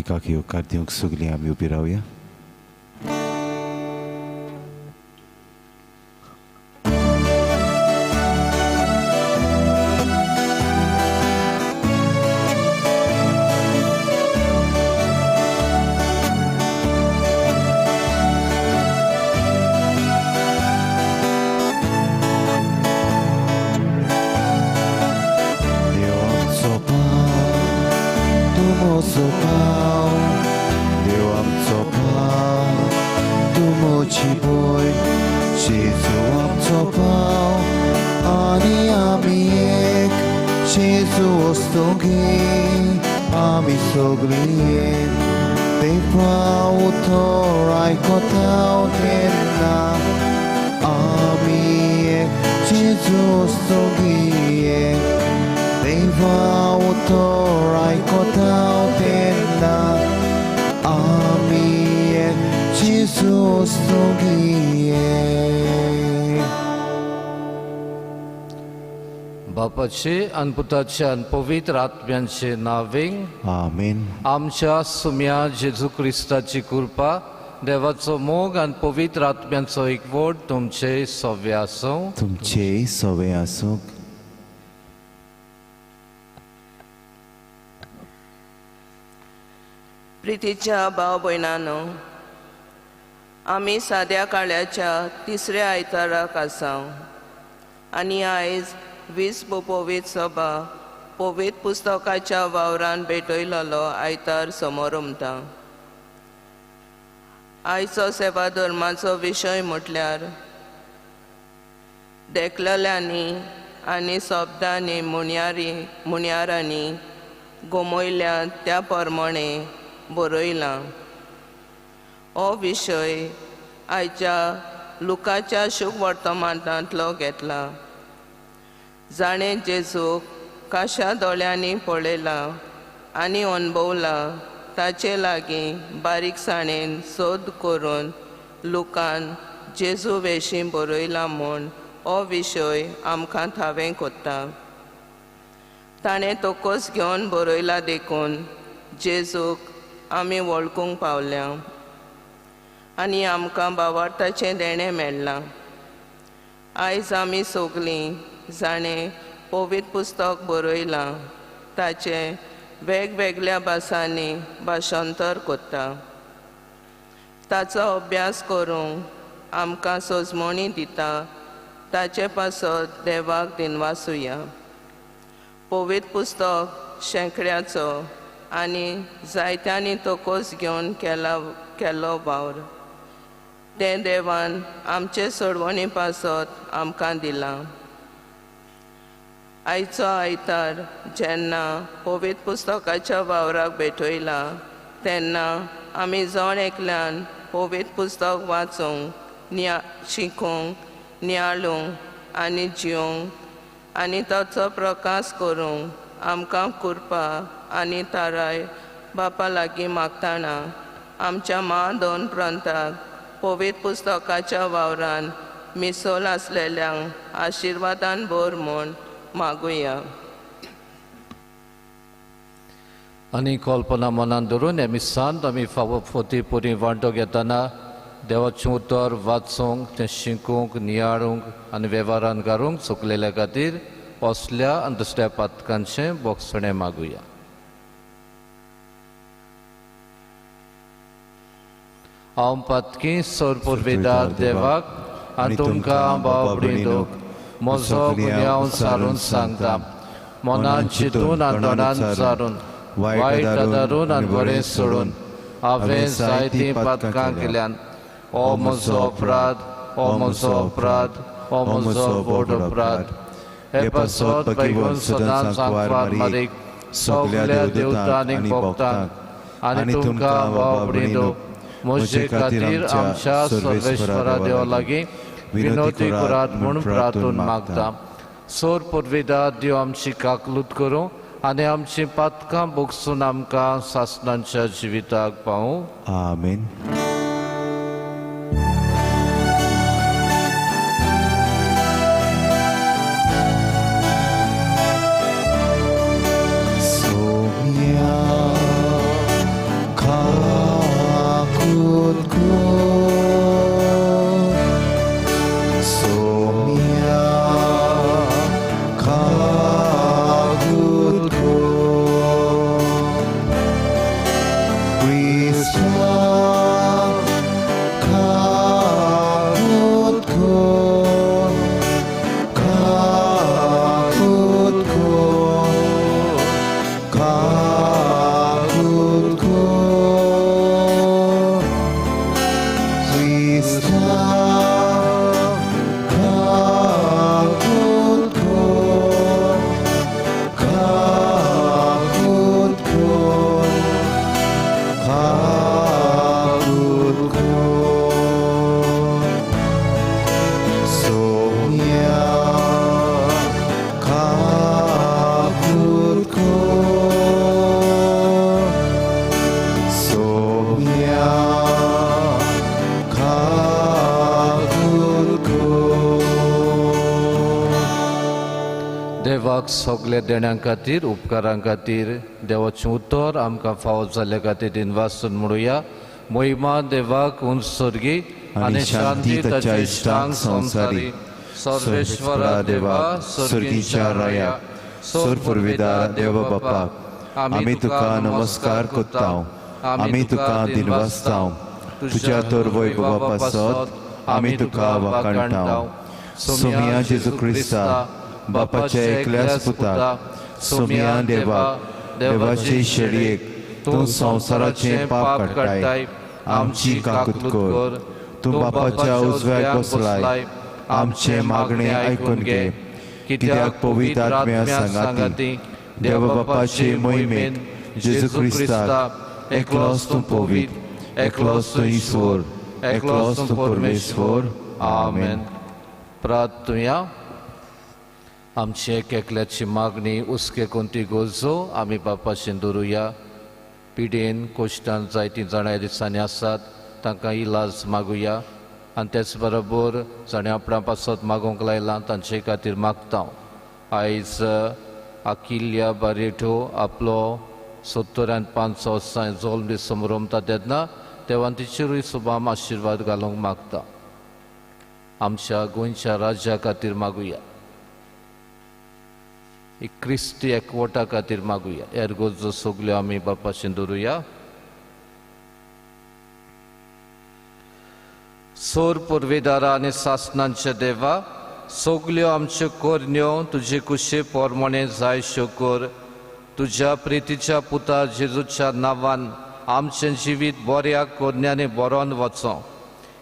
एका उपकार दिवंक सगळीं आमी उबी रावया. बापाचे आनी पुताचे आनी पवित्र आत्म्यांचे नावें आमेन. आमच्या सुम्या जेजू क्रिस्ताची कृपा, देवाचो मोग आनी पवित्र आत्म्यांचो एकवट तुमचे सवे आसूं. तुमचे सवे आसूं. प्रितीच्या भाव भयणांनो, आमी साद्या काळ्याच्या तिसऱ्या आयताराक आसां आनी आयज पवित्र सभा पवित्र पुस्तकाच्या वावरान भेटयलोलो आयतार समोर उमता. आयचो सेवा धर्माचो विशय म्हटल्यार देखलेल्यांनी आनी शब्दांनी मुण्यारांनी गोमयल्या त्या प्रमाणे बरयलां. हो विशय आयच्या लुकाच्या शुभ वर्तमानांतलो घेतला. जाणें जेजूक काश्या दोळ्यांनी पळयलां आनी अणभवलां ताचे लागीं बारीकसाणेन सोद करून लुकान जेजू विशीं बरयलां म्हूण हो विशय आमकां थावें कोत्ता. ताणें तोकोस घेवन बरयला देखून जेजूक आमी वळखूंक पावल्या आनी आमकां भावार्थाचें देणें मेळ्ळां. आयज आमी सगळीं जाणें पवित्र पुस्तक बरयलां ताचे वेगवेगळ्या भासांनी भाशांतर कोत्ता. ताचो अभ्यास करूंक आमकां सोजमणी दिता. ताचे पासत देवाक दिनवासुया. पवित्र पुस्तक शेंकड्याचो आनी जायत्यांनी तोकोस घेवन केलो वावर. तें देवान आमचे सोडवणी पासत आमकां दिलां. आयचो आयतार जेन्ना पवित्र पुस्तकाच्या वावराक भेटयला तेन्ना आमी जण एकल्यान पवित्र पुस्तक वाचूंक शिकूंक नियाळूंक आनी जिवंक आनी ताचो प्रकाश करूंक आमकां कृपा आनी ताराय बापा लागीं मागतना आमच्या दोन प्रांताक पवित्र पुस्तकाच्या वावरान मिसळ आसलेल्यांक आशिर्वादान भर म्हूण मागुया. आनी कल्पना मनान धरून हे मिसांत आमी फावती पुरी वांटो घेतना देवाचें उतर वाचूंक तें शिकूंक नियाळूंक आनी वेव्हारान घालूंक चुकलेल्या खातीर असल्या आनी दुसऱ्या पातकांचें बोगसणें मागुया. हांव पातकी सोर पुर्विदार देवाक आनी तुमकां भाव भयणीक म्हजो गुन्यांव सारून सांगता. मनान चिंतून आनी तोंडान सारून वायट आदारून आनी बरें सोडून हांवें जायतीं पातकां केल्यान. हो म्हजो अपराध, हो म्हजो अपराध, हो म्हजो व्हड अपराध. हे पासत बेगून सदांच सांगपाक मारीक सगल्या देवतांनी भोगतांक आनी तुमकां भाव भयणीक म्हजे खातीर आमच्या सर्वेश्वरा देवा लागीं विनोदी करात म्हूण प्रार्थून मागता. सोर पुर्विदार देव आमची काकलूत करूं आनी आमची पातकां भोगसून आमकां सासणांच्या जिविताक पावूं. आमेन. देवाक सगळे देण्यां खातीर उपकारां खातीर देवाचें उतर आमकां फावो जाल्ल्या खातीर दिनवासून म्हणुया. महिमा देवाक उंच सर्गी आनी शांती ताच्या इश्टांक संवसारी. सर्वेश्वरा देवा सर्गीच्या राया सोर पुरविदार देव बापाक आमी तुका नमस्कार करतांव. आमी तुका दिनवासतांव. तुज्या तर वैभवा पासत आमी तुका वाखाणटांव. सोमिया जेजू क्रिस्ता बापाच्या एकल्याच पुताक सोमिया देवा देवाचे शेडयेक तूं संवसाराचें पाप काडटाय. आमची काकूत कर. तूं बापाच्या उजव्याक बसलाय. आमचे मागणे आयकून घे. कित्याक पवित्र आत्म्या सांगाती देव बापाचे मोहिमेन जेजू क्रिस्ताक एकलोच तूं पवित्र, एकलोच तूं ईश्वर, एकलोच तूं परमेश्वर. आमेन. प्रार्थुया. आमची एक एकल्याची मागणी उस्के कोणती गोजो आमी बापाशें दवरुया. पिडेन कोश्टान जायतीं जाणां दिसांनी आसात तांकां इलाज मागुया. आनी तेच बरोबर जाणें आपणा पासत मागोवंक लायलां तांचे खातीर मागतां. आयज आकिल्या बारेठो आपलो 75 वर्सां जल्म दीस समारंभ तेन्ना देवान तिचेरूय सुबाम आशिर्वाद घालूंक मागता. आमच्या गोंयच्या राज्या खातीर मागुया. क्रिस्ती एकवटा खातीर मागुया. ह्या गोजो सगल्यो आमी बापाशें दवरुया. सोर पुरविदारा आनी सासनांचे देवा सगल्यो आमच्यो कोरण्यो तुजे कुशे पोरमोणे जाय कर. तुज्या प्रितीच्या पुता जेजूच्या नांवान आमचें जिवीत बऱ्या कोरण्यांनी बरोवन वचों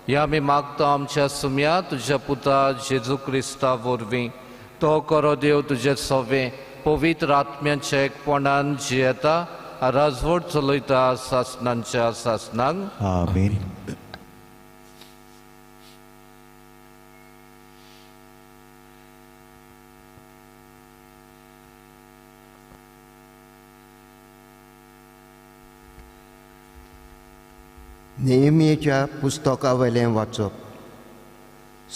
हें आमी मागता आमच्या सुम्या तुज्या पुता जेजू क्रिस्ता वरवीं. तो करो देव तुजे सोवे पवित्र आत्म्याच्या एकपणान जियेता राजवट चलयता सासनांच्या सासनांक. आमीन. नेहमीच्या पुस्तका वयलें वाचप.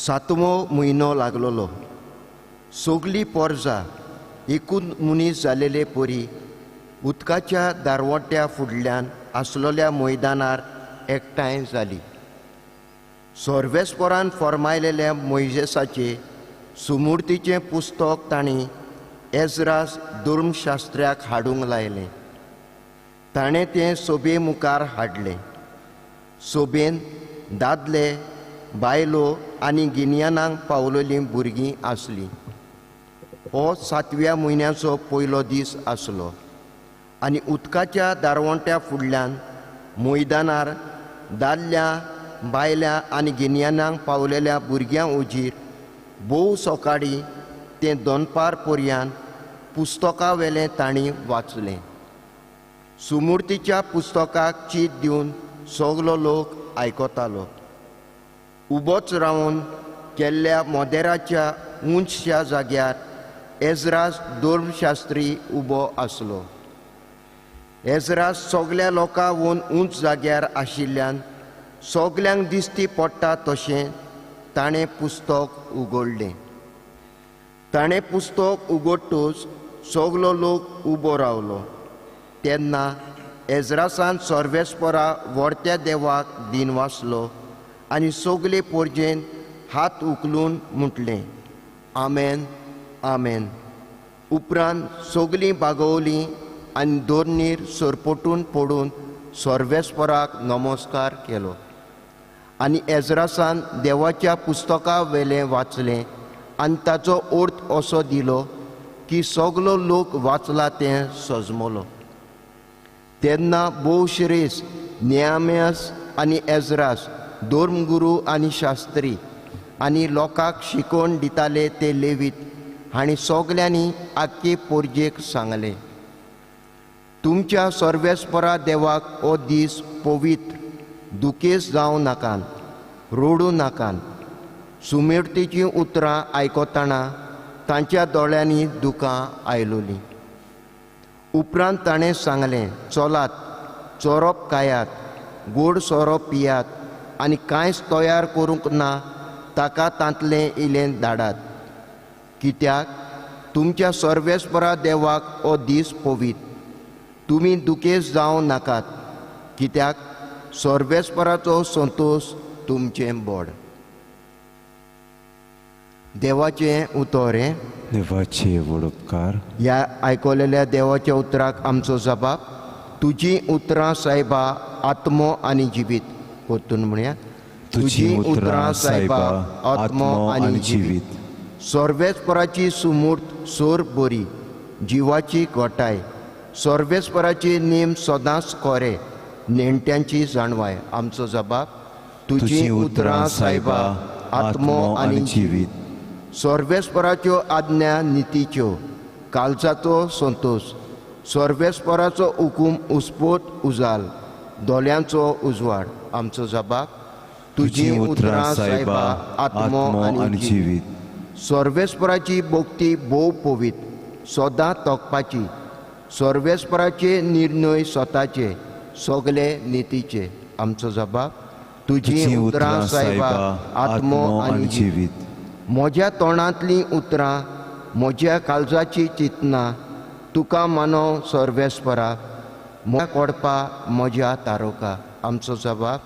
7वो म्हयनो लागलोलो. सगळीं पोरजां एकूच मनीस जालेले परी उदकाच्या दारवट्या फुडल्यान आसलोल्या मैदानार एकठांय जालीं. सोर्वेस्परान फॉर्मायलेल्या मोइजेसाचे सुमूर्तीचें पुस्तक तांणी एजरास धर्मशास्त्र्याक हाडूंक लायलें. ताणें तें सोबे मुखार हाडलें. सोबेन दादले, बायलो आनी गिन्यानांक पावलेलीं भुरगीं आसलीं. हो 7व्या म्हयन्याचो पयलो दीस आसलो आनी उदकाच्या दारवट्या फुडल्यान मैदानार दादल्या, बायल्या आनी गिन्यानांक पावलेल्या भुरग्यां उजीर भोव सकाळीं तें दोनपार पर्यान पुस्तका वेलें तांणी वाचलें. सुमूर्तीच्या पुस्तकाक चीट दिवन सगलो लोक आयकतालो. उबोच रावन केल्ल्या मोदेराच्या उंचशा जाग्यार एजरास धर्मशास्त्री उबो आसलो. एजरास सगल्या लोकां वन उंच जाग्यार आशिल्ल्यान सगल्यांक दिसती पडटा तशें ताणें पुस्तक उगडलें. ताणें पुस्तक उगडटूच सगलो लोक उबो रावलो. तेन्ना एजरासान सर्वेस्परा व्हरत्या देवाक दिनवासलो आनी सगले पोरजेन हात उखलून म्हटलें, आमेन, आमेन. उपरांत सगलीं बागोवलीं आनी दोरनीर सरपटून पडून सर्वेस्पराक नमस्कार केलो. आनी एजरासान देवाच्या पुस्तका वेलें वाचलें आनी ताचो अर्थ असो दिलो की सगलो लोक वाचला तें सजमलो. तेन्ना बोशरेस नेयाम्यास आनी एजरास धर्मगुरू आनी शास्त्री आनी लोकांक शिकोवन दिताले ते लेवीत हांणी सगल्यांनी आख्खे पोरजेक सांगलें, तुमच्या सर्वेस्परा देवाक हो दीस पवित्र, दुखेस जावं नाकात, रोडू नाकात. सुमेर्तीचीं उतरां आयकतना तांच्या दोळ्यांनी दुकां आयलोलीं. उपरांत ताणें सांगलें, चलात, चोरप खायात, गोड सोरो पियात आनी कांयच तयार करूंक ना ताका तांतलें इलें धाडात. कित्याक तुमच्या सर्वेस्परा देवाक हो दीस पवित्र. तुमी दुखेस जावं नाकात, कित्याक सर्वेस्पराचो संतोश तुमचें बोड. देवाचें उतर हें. देवाचे व्हड उपकार. ह्या आयकलेल्या देवाच्या उतराक आमचो जबाब, तुजी उतरां सायबा आत्मो आनी जिवीत. परतून म्हणया, तुजी उतरां सायबा आत्मो आनी जिवीत. सर्वेस्पराची सुमूर्त सोर बरी, जिवाची घोटाय. सर्वेस्पराची नेम सदांच कोरे, नेणट्यांची जाणवाय. आमचो जबाब, तुजी उतरां सायबा आत्मो आनी जिवीत. सर्वेस्पराच्यो आज्ञा नितीच्यो, काळजाचो संतोष. सर्वेस्पराचो हुकूम उस्पोत उजाल, दोळ्यांचो उजवाड. आमचो जबाब, तुजी उतरां सायबा आत्मो आनी जिवीत. सर्वेस्पराची भोक्ती भोव पवित्र, सदां तोखपाची. सर्वेस्पराचे निर्णय स्वताचे, सगळे नितीचे. आमचो जबाब, तुजी उतरां सायबा आत्मो आनी जिवीत. म्हज्या तोंडांतलीं उतरां, म्हज्या काळजाची चिंतना, तुका मानव सर्वेस्परा, म्हज्या कोडपा म्हज्या तारोका. आमचो जबाब,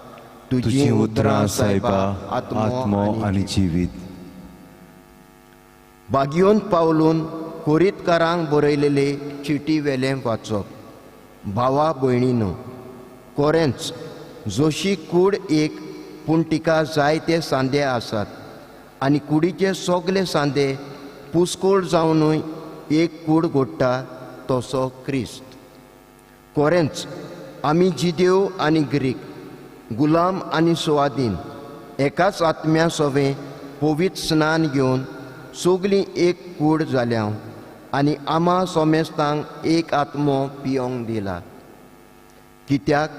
तुजी उतरां सायबा आत्मो आनी जिवीत. बागयोन पावलून कोरीतकारांक बरयलेले चिटी वेलें वाचप. भावा भयणीनो, कोरेंच जोशी कूड एक, पूण तिका जायते सांदे आसात आनी कुडीचे सगळे सांदे पुस्कोळ जावनूय एक कूड घोडटा तसो क्रिस्त. कोरेंच आमी जिदेव आनी ग्रीक, गुलाम आनी सुवादीन, एकाच आत्म्या सोबे पवित्र स्नान घेवन सगळीं एक कूड जाल्या आनी आमा सोमेस्तांक एक आत्मो पियोंक दिला. कित्याक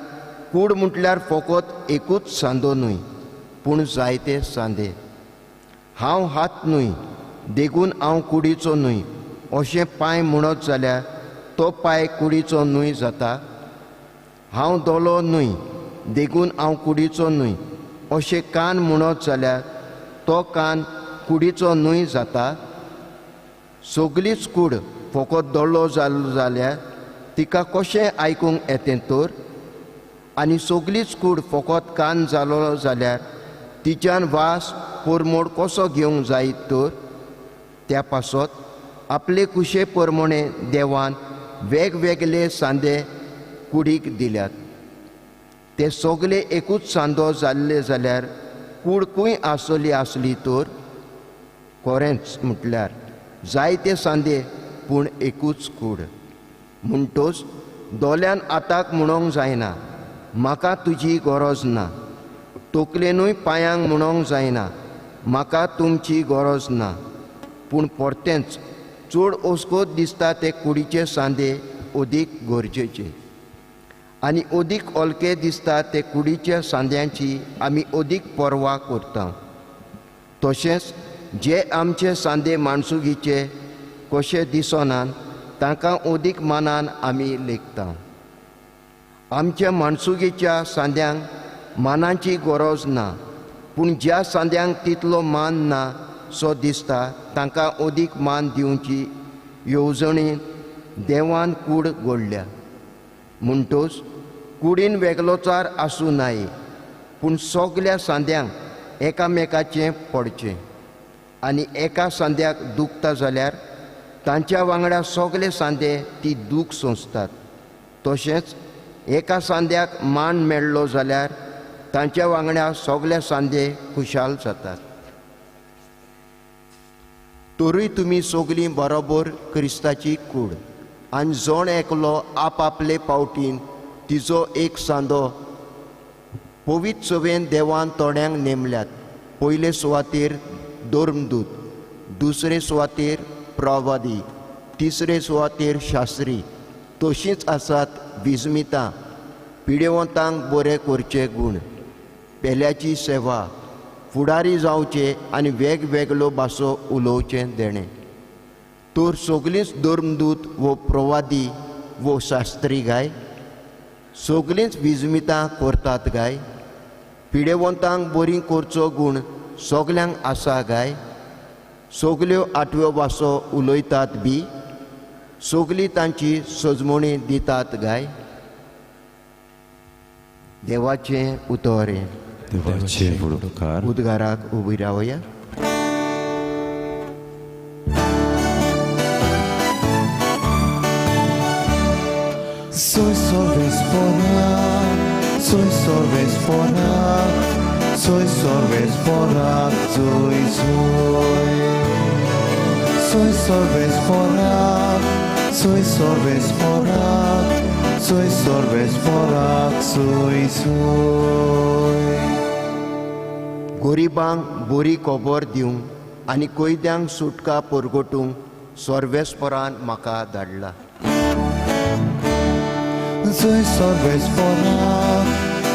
कूड म्हटल्यार फकत एकूच सांदो न्हय, पूण जायते सांदे. हांव हात न्हय, देखून हांव कुडीचो न्हय अशें पांय म्हणत जाल्यार तो पांय कुडीचो न्हय जाता. हांव दोलो न्हय, देखून हांव कुडीचो न्हय अशें कान म्हणत जाल्यार तो कान कुडीचो न्हय जाता. सगळीच कूड फकत दोळो जालो जाल्यार तिका कशें आयकूंक येतें तर? आनी सगळीच कूड फकत कान जालो जाल्यार तिच्यान वास परमोड कसो घेवंक जायत तर? त्या पासत आपले कुशे प्रमाणे देवान वेगवेगळे सांदे कुडीक दिल्यात. ते सगळे एकूच सांदो जाल्ले जाल्यार कूड खंय आसली तर? कोरेंच म्हटल्यार जायते सांदे पूण एकूच कूड. म्हणटोच दोल्यान आताक म्हणोंक जायना, म्हाका तुजी गरज ना. तकलेनूय पांयांक म्हणोंक जायना, म्हाका तुमची गरज ना. पूण परतेंच चड ओस्कोत दिसता ते कुडीचे सांदे अदीक गरजेचे, आनी अदीक हलके दिसता ते कुडीच्या सांद्यांची आमी अदीक पर्वा करता. तशेंच जे आमचे सांदे माणसुगीचे कशे दिसनात तांकां अदीक मानान आमी लेखता. आमच्या माणसुगीच्या सांद्यांक मानाची गरज ना, पूण ज्या सांद्यांक तितलो मान ना सो दिसता तांकां अदीक मान दिवची येवजणेन देवान कूड घडल्या. म्हणटोच कुडीन वेगळोचार आसूं नाये, पूण सगल्या सांद्यांक एकामेकाचें पडचें. आनी एका सांद्याक दुखता जाल्यार तांच्या वांगडा सगळे सांदे ती दूख सोंसतात. तशेंच एका सांद्याक मान मेळ्ळो जाल्यार तांच्या वांगडा सगळे सांदे खुशाल जातात. तरूय तुमी सगळीं बरोबर क्रिस्ताची कूड, आनी जण एकलो आपआपले पावटीन तिचो एक सांदो पवित्र सभेन देवान थोड्यांक नेमल्यात. पयले सुवातेर धर्मदूत, दुसरे सुवातेर प्रवादी, तिसरे सुवातेर शास्त्री. तशींच आसात विस्मितां, पिडेवंतांक बरें करचे गूण, पेल्याची सेवा, फुडारी जावचे आनी वेगवेगळ्यो भासो उलोवचें देणें. तर सगळींच धर्मदूत वो प्रवादी वो शास्त्री गाय, सगळींच विस्मितां करतात गाय, पिडेवंतांक बरी करचो गूण सगल्यांक आसा गाय, सगल्यो आठव्यो भासो उलयतात बी, सगळीं तांची सजमणी दितात गाय. देवाचें उतोरें. देवाचे उपकार. उद्गाराक उबी रावया. Soy sorbes fora, soy sorbes fora, soy sorbes fora, soy soy. Soy sorbes fora, soy sorbes fora, soy sorbes fora, soy soy. गोरिबांक बरी खबर दिवंक आनी कोयद्यांक सुटका परगटूंक सोर्बेस्परान म्हाका धाडला. Soy sorbes fora,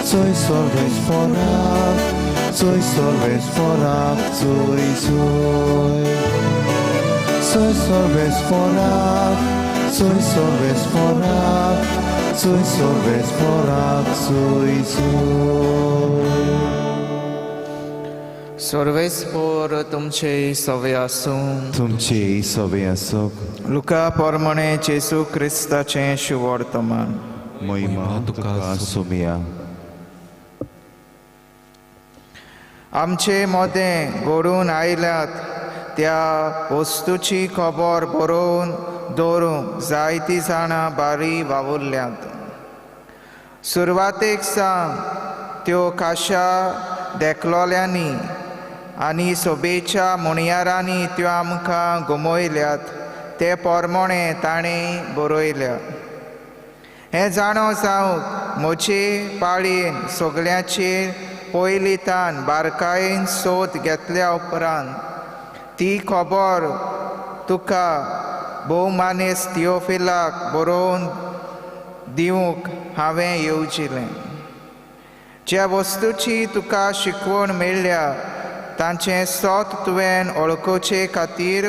soy sorbes fora, soy sorbes fora, soy soy. Soy sorbes fora, soy sorbes fora, soy sorbes fora, soy soy. सर्वेस्पोर तुमचे सवे आसूं. तुमचे सवे आसोक. लुका पोरमणे जेसू क्रिस्ताचें शुवर्तमान. महिमा तुका सोमिया. आमचे मोदें घडून आयल्यात त्या वस्तूची खबर बरोवन दवरूंक जायतीं जाणां बारी वावुरल्यात. सुरवातेक सावन त्यो खाशा देखलोल्यांनी आनी सोबेच्या मुणयारांनी त्यो आमकां गमयल्यात ते पोरमोणे ताणें बरयल्या. हें जाणो जावंक म्हजे पाळयेन सगळ्यांचेर पयलींतान बारकायेन सोद घेतल्या उपरांत ती खबर तुका भोवमानेस्त थियोफिलाक बरोवन दिवंक हांवें येवजिल्लें. ज्या वस्तूची तुका शिकवण मेळ्ळ्या तांचें सोत तुवें वळखुचे खातीर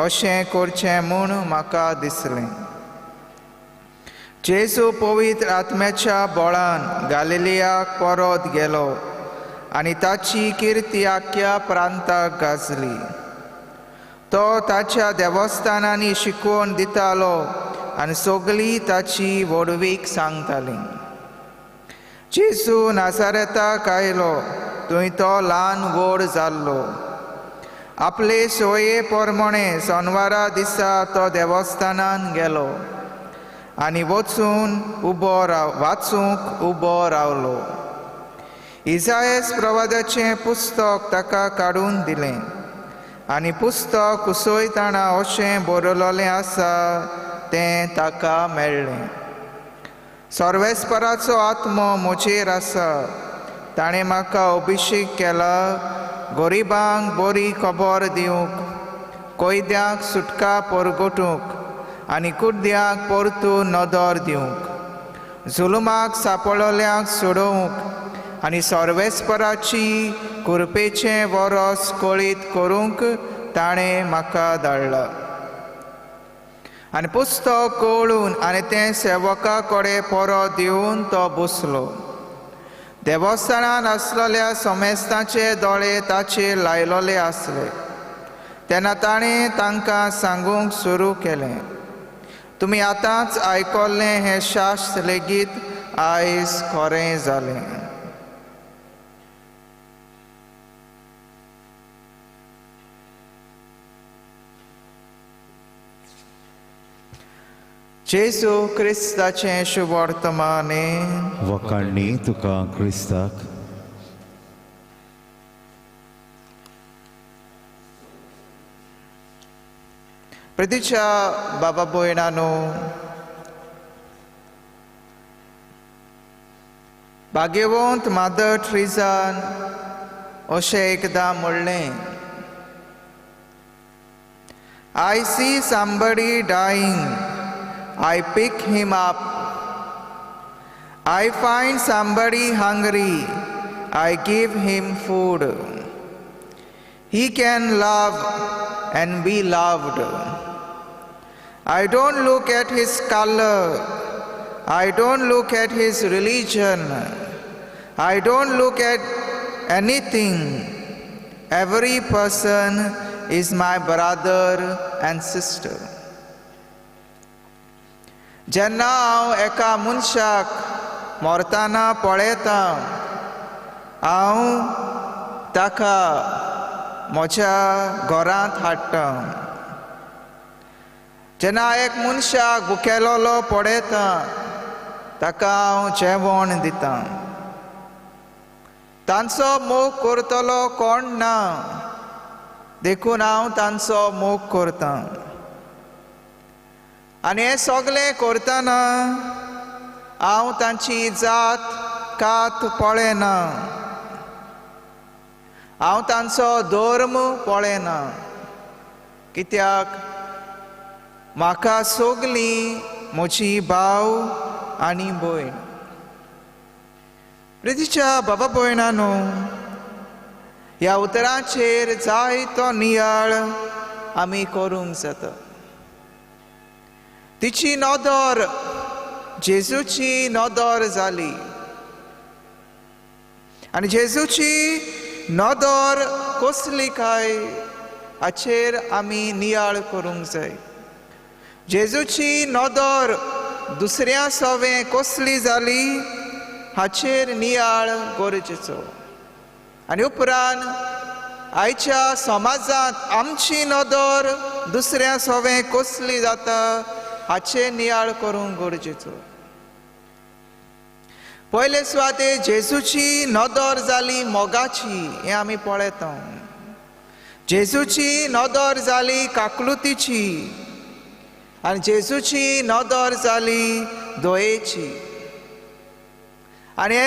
अशें करचें म्हूण म्हाका दिसलें. जेजू पवित्र आत्म्याच्या बळान गालिलियाक परत गेलो आनी ताची किर्ती आख्या प्रांताक गाजली. तो ताच्या देवस्थानांनी शिकवण दितालो आनी सगळीं ताची व्हडवीक सांगतालीं. जेजू नाजारेताक आयलो, थंय तो ल्हान व्हड जाल्लो. आपले सोये पोरमोणे सोनवारा दिसा तो देवस्थानान गेलो आनी वचून वाचूंक उबो रावलो. इसायास प्रवादाचें पुस्तक ताका काडून दिलें आनी पुस्तक कुसयतना अशें बरयलोलें आसा तें ताका मेळ्ळें. सर्वेस्पराचो आत्मो म्हजेर आसा. ताणें म्हाका अभिशेक केला गरिबांक बरी खबर दिवंक, कोयद्यांक सुटका परगटूंक आनी कुड्ड्यांक परतून नदर दिवंक, जुलुमाक सांपळोल्यांक सोडोवंक आनी सर्वेस्पराची कुरपेचें वरस कळीत करूंक ताणें म्हाका धाडला. आनी पुस्तक कळून आनी तें सेवका कडेन परत दिवन तो बसलो. देवस्थानांत आसलेल्या सोमेस्तांचे दोळे ताचेर लायलोले आसले. तेन्ना ताणें तांकां सांगूंक सुरू केलें, तुमी आतांच आयकल्लें हें शास्त्र लेगीत आयज खरें जालें. जेजू क्रिस्ताचें शुभवर्तमाने. वखाणणी तुका क्रिस्ताक. प्रितीच्या बाबा भयणांनो, भाग्यवंत मादर ट्रिजान अशें एकदां म्हणलें, I see somebody dying, I pick him up. I find somebody hungry, I give him food. He can love and be loved. I don't look at his color, I don't look at his religion, I don't look at anything. Every person is my brother and sister. जेन्ना हांव एका मनशाक मरतना पळयता, हांव ताका म्हज्या घरांत हाडटा. जेन्ना एक मनशाक भुकेलोलो पळयता, ताका हांव जेवण दितां. तांचो मोग करतलो कोण ना, देखून हांव तांचो मोग करतां. आनी हें सगळें करतना हांव तांची जात कात पळयना, हांव तांचो धर्म पळयना, कित्याक म्हाका सगळीं म्हजी भाव आनी भयण. प्रितीच्या बाबा भयणांनो, ह्या उतरांचेर जायतो नियाळ आमी करूंक जाता. तिची नदर जेजूची नदर जाली, आनी जेजूची नदर कसली काय हाचेर आमी नियाळ करूंक जाय. जेजूची नदर दुसऱ्या सवें कसली जाली हाचेर नियाळ गरजेचो. आनी उपरांत आयच्या समाजांत आमची नदर दुसऱ्या सवें कसली जाता हाचेर नियाळ करूंक गरजेचो. पयले सुवातेर जेजूची नदर जाली मोगाची, हें आमी पळयता. जेजूची नदर जाली काकलुतीची, आनी जेजूची नदर जाली दयेची. आनी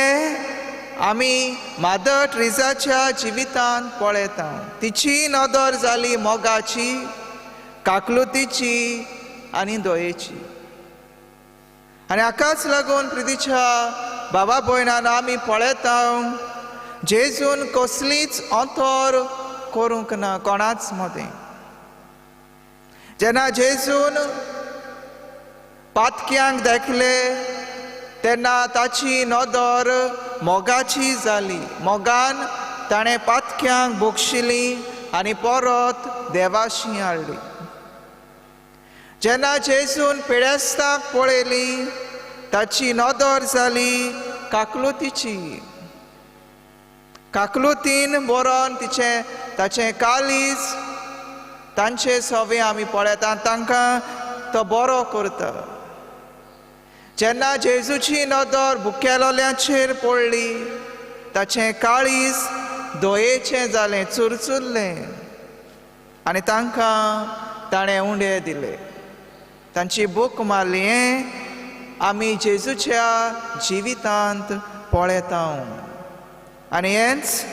आमी मादर ट्रिजाच्या जिवितांत पळयता. तिची नदर जाली मोगाची, काकलुतीची आनी दयेची. आनी हाकाच लागून प्रितीच्या बाबा भयणांनो, आमी पळयता जेजून कसलीच अंतर करूंक ना कोणाच मदें. जेन्ना जेजून पातक्यांक देखले तेन्ना ताची नदर मोगाची जाली. मोगान ताणें पातक्यांक बोगशिली आनी परत देवाशी हाडली. जेन्ना जेजून पिडेस्तांक पळयली, ताची नदर जाली काकलुतीची. काकलुतीन बरोवन ताचें काळीज, तांचे सवे आमी पळयता, तांकां तो बरो करता. जेन्ना जेजूची नदर भुकेलोल्यांचेर पडली, ताचें काळीज दयेचें जालें, चुरचुरलें, आनी तांकां ताणें उंडे दिले, तांची भूक मारली. हें आमी जेजूच्या जिवितांत पळयता. आनी हेंच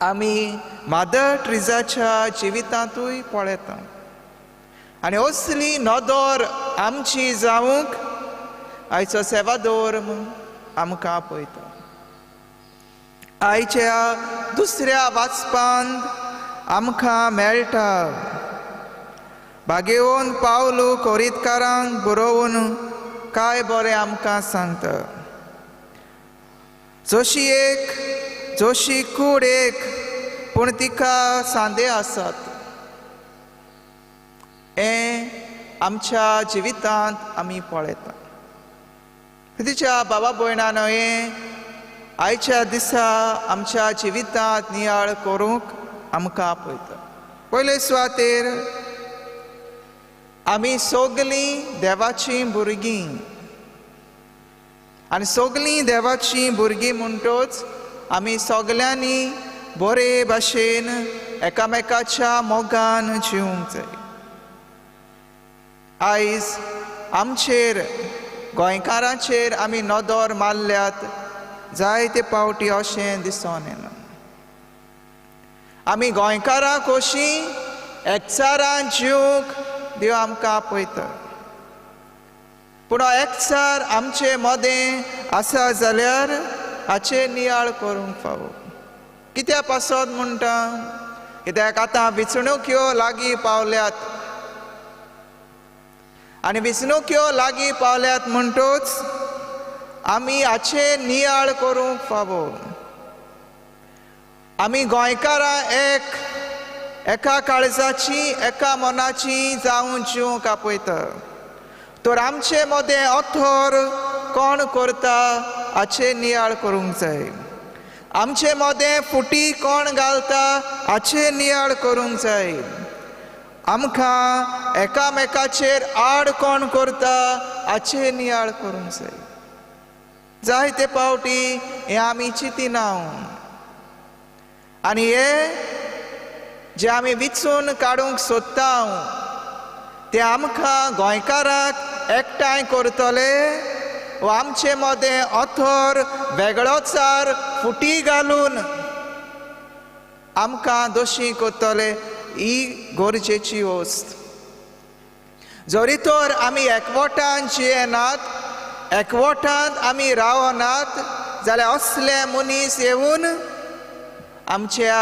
आमी मादर ट्रिजाच्या जिवितांतूय पळयता. आनी असली नदर आमची जावंक आयचो सेवादोर आमकां आपयता. आयच्या दुसऱ्या वाचपांत आमकां मेळटा, भाग्यवंत पावलू कोरीतकारांक बरोवन काय बरें आमकां सांगता. जशी कूड एक पूण तिका सांदे आसात, हें आमच्या जिवितांत आमी पळयता. तिच्या बाबा भयणांनो, हें आयच्या दिसा आमच्या जिवितांत नियाळ करूंक आमकां आपयता. पयले सुवातेर आमी सगळीं देवाचीं भुरगीं, आनी सगळीं देवाचीं भुरगीं म्हणटच आमी सगळ्यांनी बरे भाशेन एकामेकाच्या मोगान जिवंक जाय. आयज आमचेर गोंयकारांचेर आमी नदर मारल्यात जायते पावटी अशें दिसून येना. आमी गोंयकारां कशीं एकचारान जिवंक देव आमकां आपयता, पूण हो एकचार आमचे मदें आसा जाल्यार हाचे नियाळ करूंक फावो. कित्याक पासत म्हणटा, कित्याक आतां वेंचणुक्यो लागीं पावल्यात आनी वेंचणुक्यो लागीं पावल्यात म्हणटूच आमी हाचे नियाळ करूंक फावो. आमी गोंयकारां एका काळजाची एका मनाची जावन जिवंक आपयता, तर आमचे मदें अथोर कोण करता हाचे नियाळ करूंक जाय. आमचे मदें फुटी कोण घालता हाचे नियाळ करूंक जाय. आमकां एकामेकाचेर आड कोण करता हाचे नियाळ करूंक जाय. जायते पावटी हें आमी चिंतिना, आनी हे जे आमी विचून काडूंक सोदता ते आमकां गोंयकारांक एकठांय करतले वा आमचे मदें अथोर वेगळोचार फुटी घालून आमकां दोशी करतले, ही गरजेची वस्त. जरी तर आमी एकवटान जियेनात, एकवटांत आमी रावनात, जाल्यार असले मनीस येवन आमच्या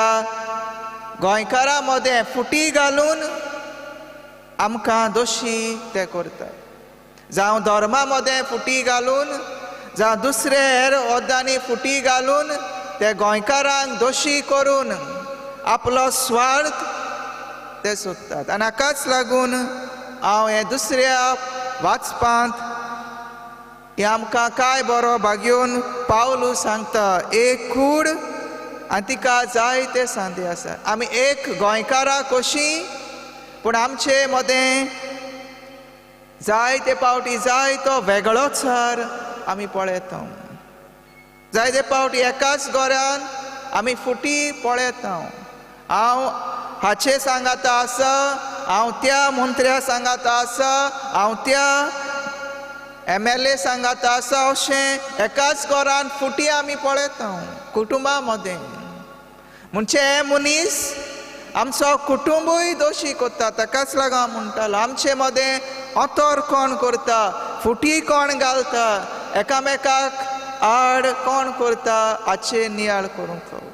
गोंयकारां मदें फुटी घालून आमकां दोशी ते करतात. जावं धर्मा मदें फुटी घालून, जावं दुसरे हेर ओद्दांनी फुटी घालून ते गोंयकारांक दोशी करून आपलो स्वार्थ ते सोदतात. आनी हाकाच लागून हांव हे दुसऱ्या वाचपांत हे आमकां काय बरो भाग्योन पावलू सांगता. एक कूड आनी तिका जायते सांदे आसा. आमी एक गोंयकारां कशीं, पूण आमचे मदें जायते पावटी जायतो वेगळोचार आमी पळयता. जायते पावटी एकाच घरान आमी फुटी पळयता. हांव हाचे सांगाता आसा, हांव त्या मंत्र्या सांगाता आसा, हांव त्या MLA सांगाता आसा, अशें एकाच घरान फुटी आमी पळयता कुटुंबा मदें. म्हणजे हे मनीस आमचो कुटुंबूय दोशी करता. ताकाच लागून हांव म्हणटालो आमचे मदें अतोर कोण करता, फुटी कोण घालता, एकामेकाक आड कोण करता हाचे नियाळ करूंक फावो.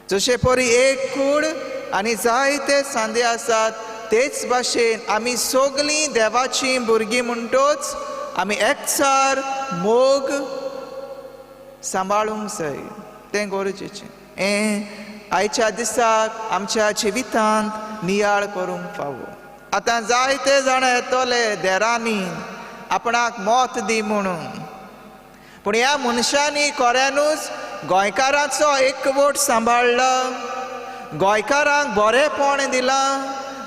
जशे परी एक कूड आनी जायते सांदे आसात, तेच भाशेन आमी सगलीं देवाचीं भुरगीं म्हणटूच आमी एकचार मोग सांबाळूंक जाय. तें गरजेचें. हें आयच्या दिसाक आमच्या जिवितांत नियाळ करूंक फावो. आतां जायते जाण येतले देरांनी आपणाक मोत दी म्हणून, पूण ह्या मनशांनी खऱ्यानूच गोंयकारांचो एकवट सांबाळला, गोंयकारांक बरेपण दिलां,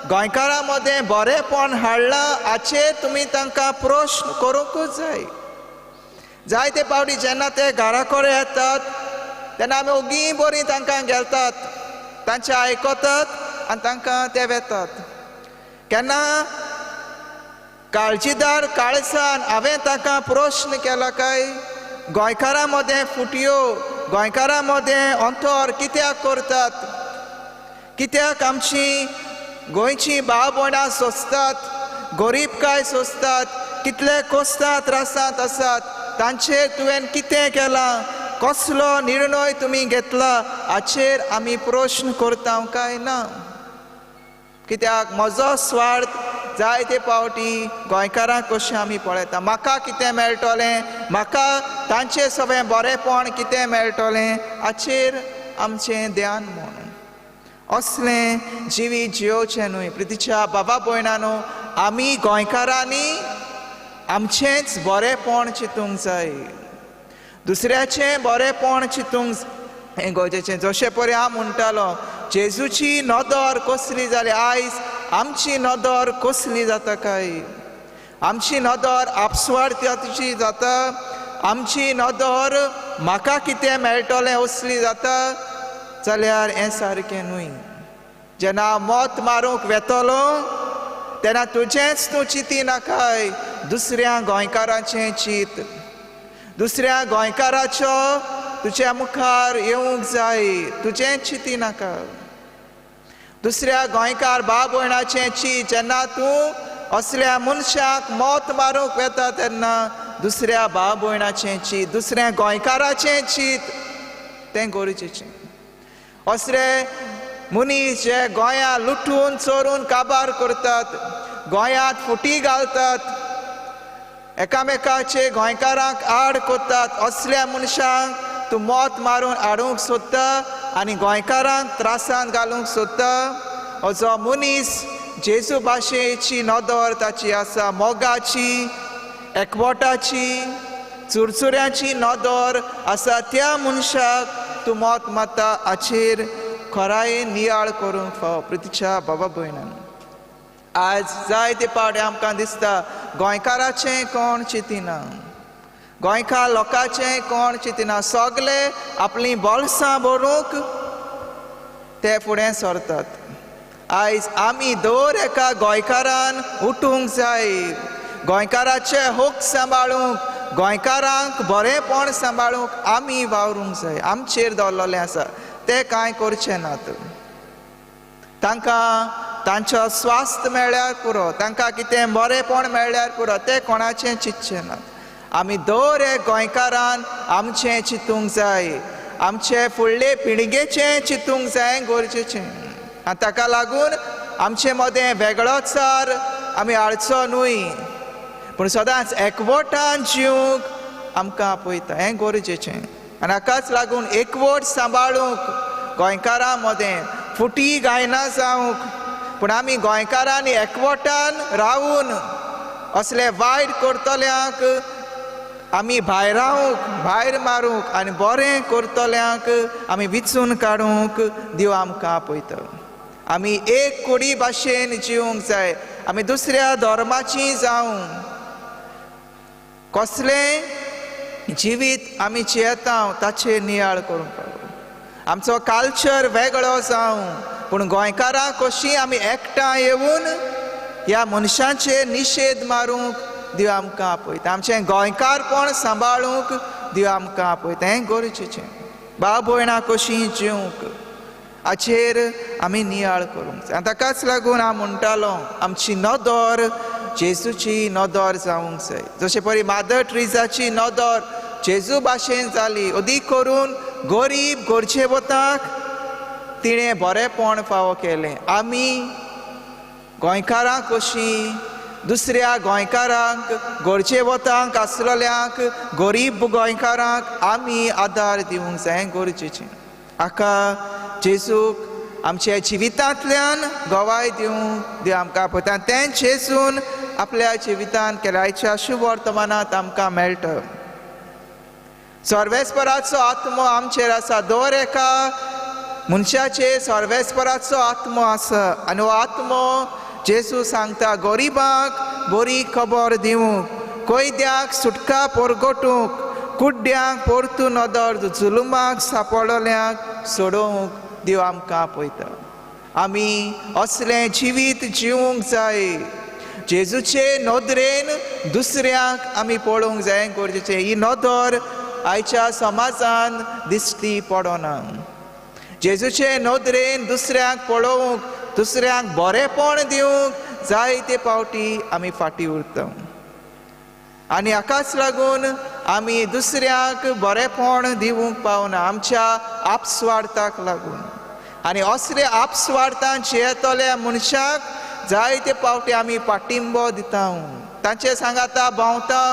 गोंयकारां मदें बरेपण हाडलां हाचेर तुमी तांकां प्रश्न करूंकूच जाय. जायते पावटी जेन्ना ते घरा कडेन येतात तेन्ना आमी ओगी बरीं तांकां घेतात, तांचें आयकतात आनी तांकां ते वेतात. केन्ना काळजीदार काळजान हांवें तांकां प्रश्न केला काय, गोंयकारां मदें फुटयो, गोंयकारां मदें अंतर कित्याक करतात, कित्याक आमची गोंयचीं भाव भयणां सोंसतात, गरीबकाय सोंसतात, कितले कोस्तां त्रासांत आसात, तांचेर तुवें कितें केलां, कसलो निर्णय तुमी घेतला हाचेर आमी प्रश्न करता काय ना. कित्याक म्हजो स्वार्थ जायते पावटी गोंयकारां कशें आमी पळयता. म्हाका कितें मेळटलें, म्हाका तांचें सगळें बरेंपण कितें मेळटलें हाचेर आमचें ध्यान म्हणून असलें जिवी जियोचें न्हय. प्रितीच्या बाबा भयणांनो, आमी गोंयकारांनी आमचेंच बरेंपण चिंतूंक जाय, दुसऱ्याचें बरेंपण चिंतूंक हें गरजेचें. जशें परी हांव म्हणटालो जेजूची नदर कसली जाली, आयज आमची नदर कसली जाता काय, आमची नदर आपस्वार्थाची जाता, आमची नदर म्हाका कितें मेळटलें असली जाता, जाल्यार हें सारकें न्हय. जेन्ना हांव मोत मारूंक वेतलो तेन्ना तुजेंच तूं चिंती नाकाय, दुसऱ्या गोंयकाराचें चिंत, दुसऱ्या गोंयकाराचो तुज्या मुखार येवंक जाय, तुजें चिती नाका. दुसऱ्या गोंयकार भाव भयणाचें चीत जेन्ना तूं असल्या मनशाक मोत मारूंक वेता तेन्ना दुसऱ्या भाव भयणाचें चीत, दुसऱ्या गोंयकाराचें चीत तें गरजेचें. असले मनीस जे गोंया लुटून चोरून काबार करतात, गोंयांत फुटी घालतात, एकामेकाचे गोंयकारांक आड कोत्तात, असल्या मनशांक तूं मोत मारून हाडूंक सोदता आनी गोंयकारांक त्रासांत घालूंक सोदता. हो जो मनीस जेजू भाशेची नदर ताची आसा, मोगाची, एकवटाची, चुरचुऱ्याची नदर आसा, त्या मनशाक तूं मोत मारता हाचेर खरायेन नियाळ करूंक फाव. प्रितीच्या बाबा भयणान, आज जायते पावटी आमकां दिसता गोंयकाराचें कोण चिंतिना, गोंयकार लोकांचें कोण चिंतिना. सगळे आपलीं बोल्सां भरूंक ते फुडें सरतात. आयज आमी दर एका गोंयकारान उठूंक जाय, गोंयकाराचे हक सांबाळूंक, गोंयकारांक बरेंपण सांबाळूंक आमी वावरूंक जाय. आमचेर दवरलेलें आसा ते कांय करचें नात. तांकां तांचो स्वास्थ मेळ्ळ्यार पुरो, तांकां कितें बरेंपण मेळ्ळ्यार पुरो, ते कोणाचें चिंतचें नात. आमी दर एक गोंयकारान आमचें चिंतूंक जाय, आमचे फुडले पिळगेचें चिंतूंक जाय गरजेचें. आनी ताका लागून आमचे मदें वेगळोचार आमी हाडचो न्हय, पूण सदांच एकवटान जिवंक आमकां आपयता, हें गरजेचें. आनी हाकाच लागून एकवट सांबाळूंक गोंयकारां मदें फुटी गायना जावंक, पूण आमी गोंयकारांनी एकवटान रावून असले वायट करतल्यांक आमी भायर रावूंक, भायर मारूंक आनी बरें करतल्यांक आमी विचून काडूंक देव आमकां आपयता. आमी एक कोडी भाशेन जिवंक जाय. आमी दुसऱ्या धर्माची जावं, कसलें जिवीत आमी जियेता ताचेर नियाळ करूंक पावो. आमचो कल्चर वेगळो जावं, पूण गोंयकारां कशीं आमी एकठांय येवून ह्या मनशांचेर निशेध मारूंक देव आमकां आपयता. आमचें गोंयकारपण सांबाळूंक देव आमकां आपयता, हें गरजेचें. भाव भयणां कशीं जिवंक हाचेर आमी नियाळ करूंक जाय. ताकाच लागून हांव म्हणटालो आमची नदर जेजूची नदर जावंक जाय. जशे परी मादर ट्रिजाची नदर जेजू भाशेन जाली, अदीक करून गरीब गरजेवतांक तिणें बरेंपण फावो केलें. आमी गोंयकारां कशीं दुसऱ्या गोंयकारांक, गरजेवतांक आसलेल्यांक, गरीब गोंयकारांक आमी आदार दिवंक जाय, हें गरजेचें. हाका जेजूक आमच्या जिवितांतल्यान गवाय दिवंक देव आमकां आपयता. तें जेजून आपल्या जिवितांत केलें, आयच्या शुभ वर्तमानांत आमकां मेळटा. सर्वेस्पराचो आत्मो आमचेर आसा. दर एका मनशाचेर सर्वेस्पराचो आत्मो आसा आनी हो आत्मो जेजू सांगता गरीबांक बरी खबर दिवंक, कोयद्यांक सुटका परगटूंक, कुड्ड्यांक परतून नदर, जुलुमाक सांपडलेल्यांक सोडोवंक देव आमकां आपयता. आमी असलें जिवीत जिवंक जाय. जेजूचे नदरेन दुसऱ्यांक आमी पळोवंक जाय, गरजेचें. ही नदर आयच्या समाजान दिश्टी पडना. जेजूचे नदरेन दुसऱ्यांक पळोवंक, दुसऱ्यांक बरेंपण दिवंक जायते पावटी आमी फाटीं उरता. आनी हाकाच लागून आमी दुसऱ्यांक बरेंपण दिवंक पावना, आमच्या आपस्वार्थाक लागून. आनी असले आपस्वार्थान जियेतल्या मनशाक जायते पावटी आमी पाठिंबो दिता, तांचे सांगाता भोंवता,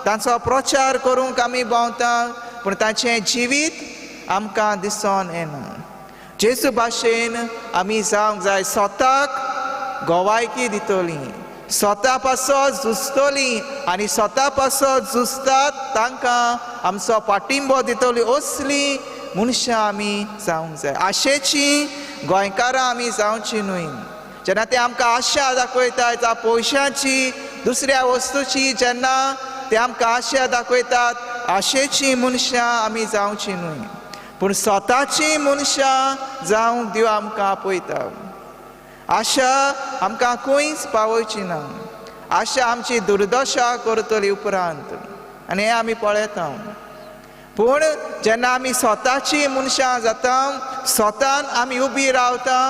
तांचो प्रचार करूंक आमी भोंवता, पूण तांचें जिवीत आमकां दिसून येना. जेजू भाशेन आमी जावंक जाय. स्वताक गोवायकी दितलीं, स्वता पासत झुजतलीं आनी स्वता पासत झुजतात तांकां आमचो पाठिंबो दितलीं असलीं मनशां आमी जावंक जाय. आशेचीं गोंयकारां आमी जावचीं न्हय. जेन्ना ते आमकां आशा दाखयतात, जावं पयशांची, दुसऱ्या वस्तूची, जेन्ना ते आमकां आशा दाखयतात, आशेचीं मनशां आमी जावचीं न्हय, पूण स्वताचीं मनशां जावंक देव आमकां आपयता. आशा आमकां खंयच पावयची ना. आशा आमची दुर्दशा करतली उपरांत, आनी हें आमी पळयता. पूण जेन्ना आमी स्वताची मनशां जाता स्वतान आमी उबी रावता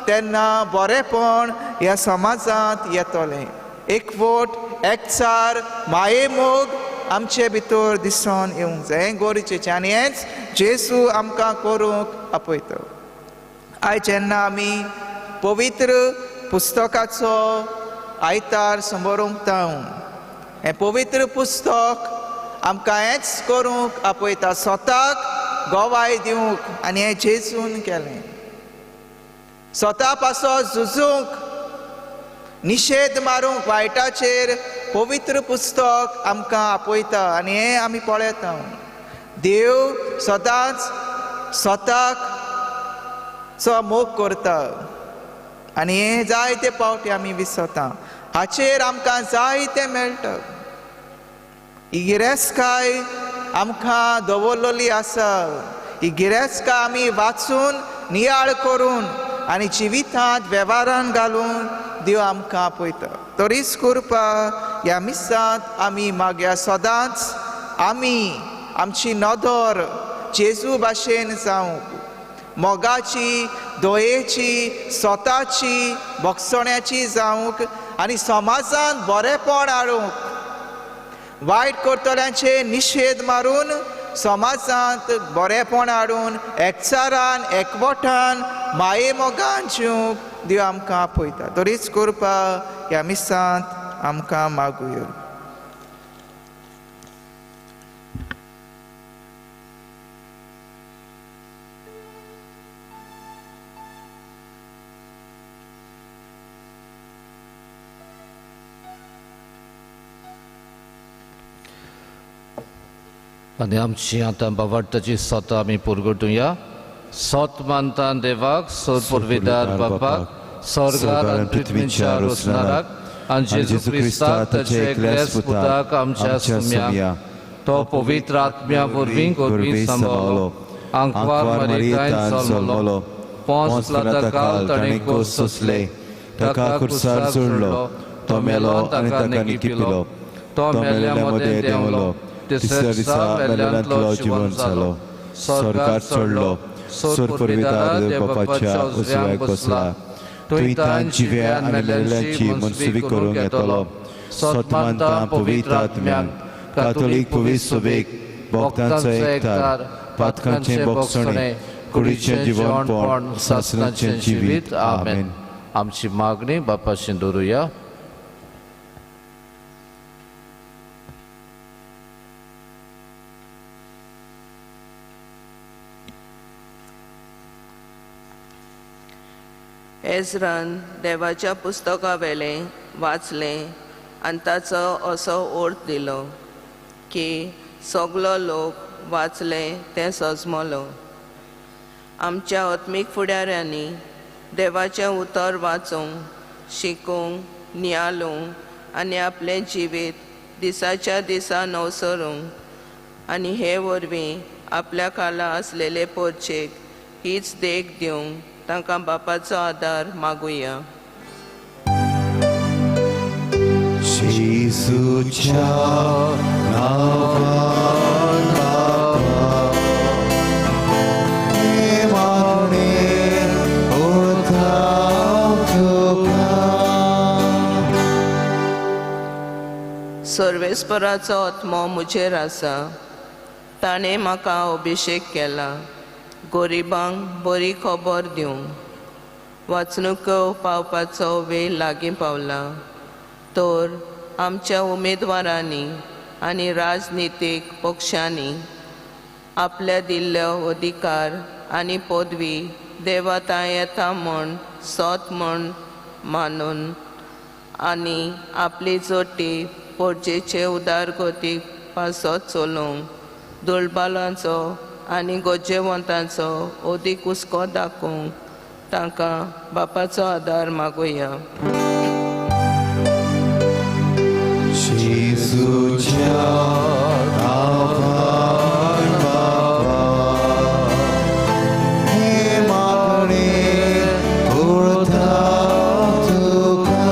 तेन्ना बरेपण ह्या समाजांत येतलें एकवट एकचार माये मोग आमचे भितर दिसून येवंक जाय हें गरजेचें आनी हेंच जेजू आमकां करूंक आपयता आयज जेन्ना आमी पवित्र पुस्तकाचो आयतार समोरूंक हें पवित्र पुस्तक आमकां हेंच करूंक आपयता स्वताक गोवाय दिवंक आनी हें जेजून केलें स्वता पासो झुजूंक निशेध मारूंक वायटाचेर पवित्र पुस्तक आमकां आपयता आनी हें आमी पळयता देव सदांच स्वताक चो मोग करता आनी हें जायते फावटी आमी विसरता हाचेर आमकां जायतें मेळटा ही गिरेस्तकाय आमकां दवरलेली आसा ही गिरेस्तकाय आमी वाचून नियाळ करून आनी जिवितांत वेव्हारान घालून देव आमकां आपयता तरीच कृपा ह्या मिसांत आमी मागया सदांच आमी आमची नदर जेजू भाशेन जावंक मोगाची दोयेची स्वताची भोगसण्याची जावंक आनी समाजांत बरेपण हाडूंक वायट करतल्यांचे निशेध मारून समाजांत बरेपण हाडून एकचारान एकवटान माये मोगान जिवंक देव आमकां आपयता तरीच कृपा ह्या मिसांत आमकां मागुया आनी आमची आतां बाबाटाची सोतां आमी पुरगटुया सोत मानता देवाक सोद पुरविदार बापाक स्वर्गार आनी पृथ्वीच्या रोसनाराक आनी जेजू क्रिस्ताक ताचे एकल्याच पुताक आमच्या सुम्या तो पवित्र आत्म्या वरवीं गोरवी सांबाळलो आंकवार मरियतान जल्मलो पोंस पिलाताकाल ताणें कोस सोंसले ताका क्रुसार चोडलो तो मेलो आनी ताका निकिपिलो तो मेल्ल्या मदें देंवलो तिसऱ्या दिसा मेल्ल्यांतलो जिवन जालो स्वर्गार चडलो सोर पुरविदार देवबापाच्या उजव्याक बसला थंय तान जिव्या आनी मेल्ल्यांची मनसुबी करूंक येतलो सोत मानता पवित्र आत्म्यान कातोलीक पवित्र सभेक भक्तांचो एकठार पातकांचें भोगसणें कुडीचें जिवनपण सासणाचें जिवीत आमेन आमची मागणी बापाशी दवरुया एजरान देवाच्या पुस्तका वेलें वाचलें आनी ताचो असो अर्थ दिलो की सगलो लोक वाचलें तें सजमलो आमच्या आत्मीक फुडाऱ्यांनी देवाचें उतर वाचूंक शिकूंक नियाळूंक आनी आपलें जिवीत दिसाच्या दिसा नवसरूंक आनी हे वरवीं आपल्या खाला आसलेले पोरचेक हीच देख दिवंक तांकां बापाचो आदार मागुया जेजूच्या नांवान बापा हे मागणें करता तुका सर्वेस्पराचो आत्मो मुजेर आसा ताणें म्हाका अभिशेक केला गरिबांक बरी खबर दिवंक वाचणूक पावपाचो वेळ लागीं पावला तर आमच्या उमेदवारांनी आनी राजनितीक पक्षांनी आपल्या दिल्ल्यो अधिकार आनी पदवी देवातां येता म्हूण सोत म्हूण मानून आनी आपली जोटी पोरचेचे उदारगतीक पासत चलोवंक दुर्बलांचो आनी गोजेवंतांचो ओदीक हुस्को दाखोवंक तांकां बापाचो आदार मागुया जेजूच्या नांवान बापा हे मागणें करता तुका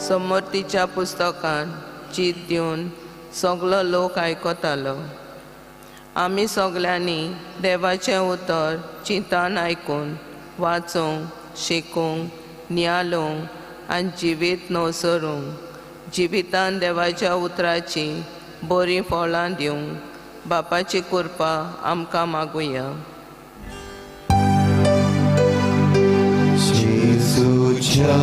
समर्थीच्या पुस्तकान चीत दिवन सगलो लोक आयकतालो. आमी सगल्यांनी देवाचें उतर चिंतान आयकून वाचूंक, शिकूंक, नियाळूंक आनी जिवीत नवसरूंक, जिवितान देवाच्या उतराची बरीं फळां दिवंक बापाची कृपा आमकां मागुया. जेजूच्या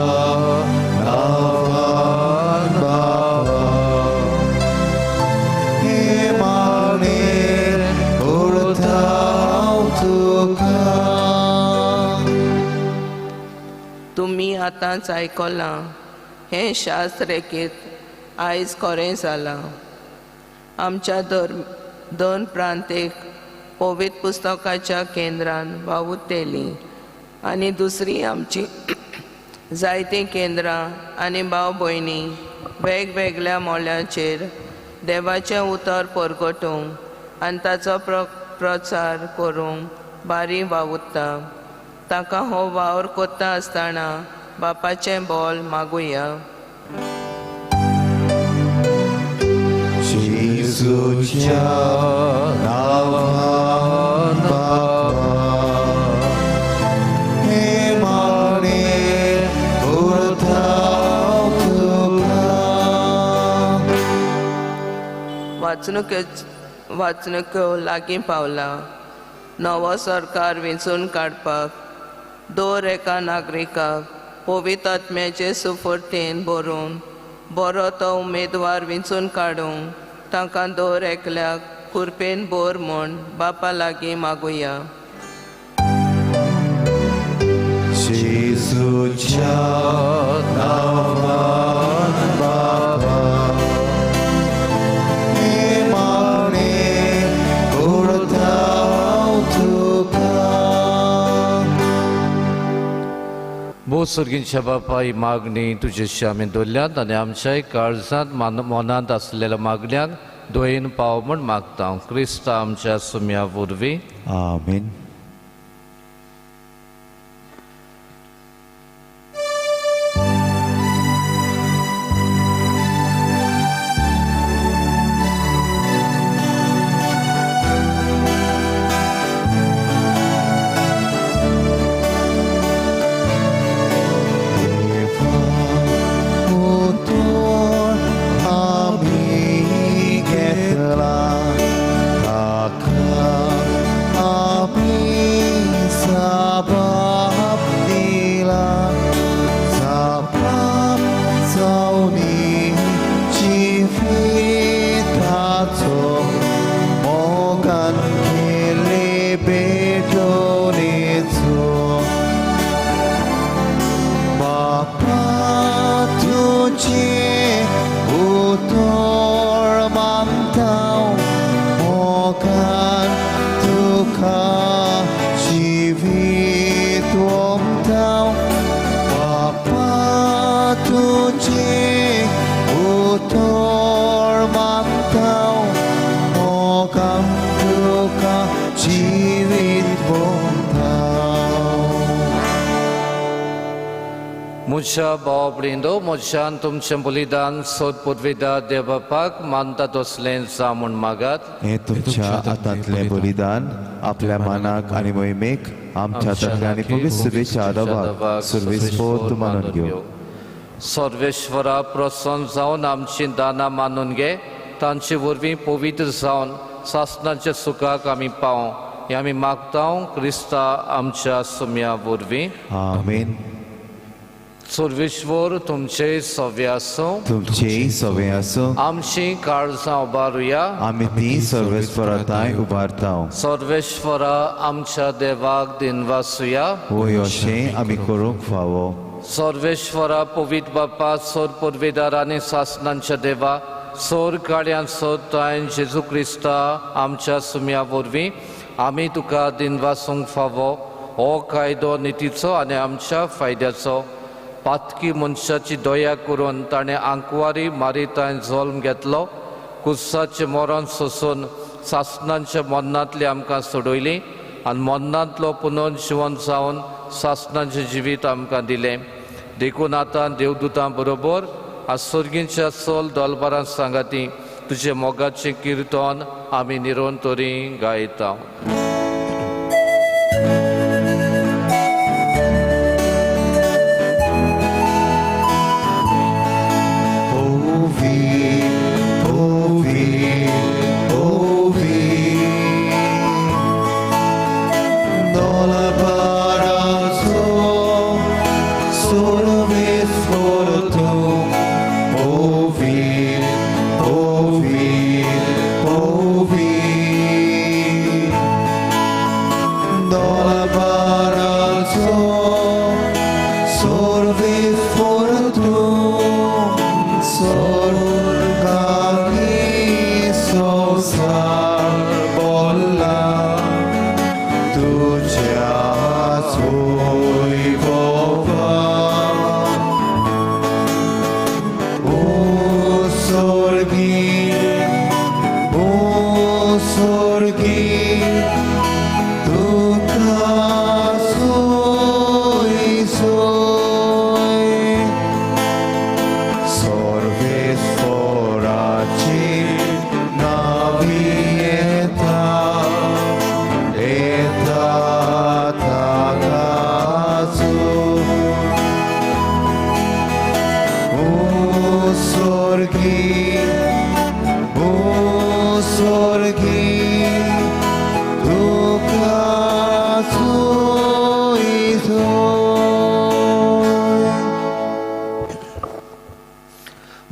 नांवान बाबा, हे मागणेर ओळखता हांव तुका. तुमी आतांच आयकलां हें शास्त्र लेगीत आयज खरें जालां. आमच्या दोन प्रांतेक पवित्र पुस्तकाच्या केंद्रान वावुरतेलीं आनी दुसरी आमची जायतीं केंद्रां आनी भाव भयणी वेगवेगळ्या मोल्याचेर देवाचें उतर परगटूंक आनी ताचो प्रचार करूंक बारी वावुरता. ताका हो वावर कोत्ता आसतना बापाचें बोल मागुया. जेजूच्या नांवान बाबा, हे मागणेर ओळखता हांव तुका. वाचणुक्यो लागीं पावला. नवो सरकार वेंचून काडपाक दर एका नागरिकाक पवित्र आत्म्याचे सुफुर्तेन बरोवन बरो तो उमेदवार वेंचून काडूंक तांकां दर एकल्याक कुरपेन बोर म्हूण बापा लागीं मागुया. जेजूच्या नांवान बाबा, हे मागणेर ओळखता हांव तुका. भोसुर्गींच्या बापा, ही मागणी तुजेशी आमी दवरल्यात आनी आमच्याय काळजांत मनांत आसलेल्या मागण्यांक दोयेन पाव म्हूण मागता. क्रिस्ता आमच्या सुम्या वरवीं. आमीन. म्हज्या भाव भयणींनो, म्हज्यान तुमचें बलिदान सोद पुर्विदा देवबापाक मानतात असलें जा म्हूण मागात. हे तुमच्या हातांतलें बलिदान आपल्या मानाक आनी मोहिमेक आमच्या हातांतल्या आनी पवित्र सुबेच्या आदाबाक सुरवेस्पोत मानून घेव. सर्वेश्वरा प्रसन्न जावन आमची दानां मानून घे. तांचे वरवीं पवित्र जावन सासणाच्या सुखाक आमी पावूं हें आमी मागता. क्रिस्ता आमच्या सुम्या वरवीं. आमीन. सर्वेश्वर तुमचे सव्य आसूं. तुमचेय सवे आसूं. आमची काळजां उबारुया. आमी ती सर्वेस्परताय उबारता. सर्वेश्वरा आमच्या देवाक दिनवासुया. होय अशें आमी करूंक फावो. सर्वेश्वरा पवित्र बापा, सोर पुर्विदार आनी सासणांच्या देवा, सोर काळ्यान सोदताय जेजू क्रिस्ता आमच्या सुम्या वरवीं आमी तुका दिनवासूंक फावो. हो कायदो नितीचो आनी आमच्या फायद्याचो. पातकी मनशाची दया करून ताणें आंकवारी मारिताय जल्म घेतलो. कुसाचें मरण सोसून सासणांच्या मरणांतली आमकां सोडयली आनी मरणांतलो पुनर्जीवन जावन सासणांचें जिवीत आमकां दिलें. देखून आतां देवदूतां बरोबर आज सर्गींच्या सोल दलबारां सांगाती तुझे मोगाचें किर्तन आमी निरंतरी गायता.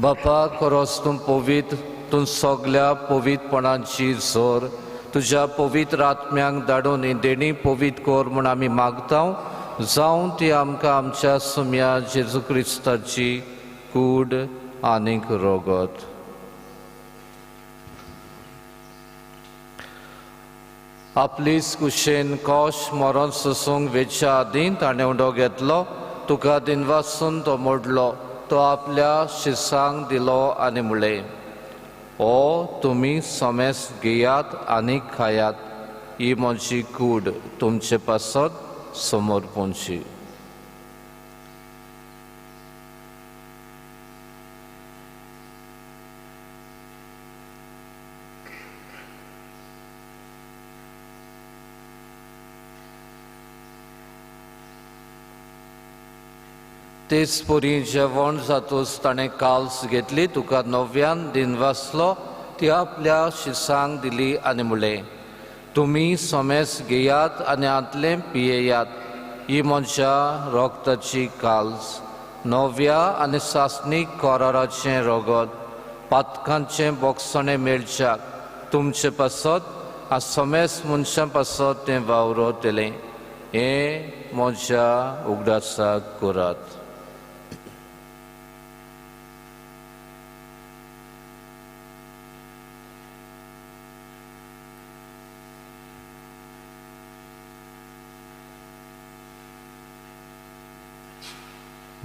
बापा खरोच तूं पवित्र, तूं सगल्या पवित्रपणाची जोर तुज्या पवित्र आत्म्यांक धाडून ही देणी पवित्र कोर म्हूण आमी मागता. जावं ती आमकां आमच्या सुम्या जेजू क्रिस्ताची कूड आनीक रोगत. आपलीच कुशेन कोश मरण सोसूंक वेच्या आदीं ताणें उडो घेतलो. तुका दिनवासून तो मोडलो. तो आपल्या शिसांक दिलो आनी म्हळें, ओ तुमी सोमेस घेयात आनी खायात, ही म्हजी कूड तुमचे पासत समोर पोंची. तेच पोरी जेवण जातूच ताणें काल्स घेतली. तुका नव्यान दिनवासलो. ती आपल्या शिसांक दिली आनी म्हळें, तुमी सोमेस घेयात आनी आतलें पियेयात, ही म्हज्या रोगताची काल्स. नव्या आनी सासणीक कोराराचें रोगत, पातकांचें बोगसणें मेळच्याक तुमचे पासत सोमेस मनशां पासत तें वावरतलें. हें म्हज्या उगडासाक करात.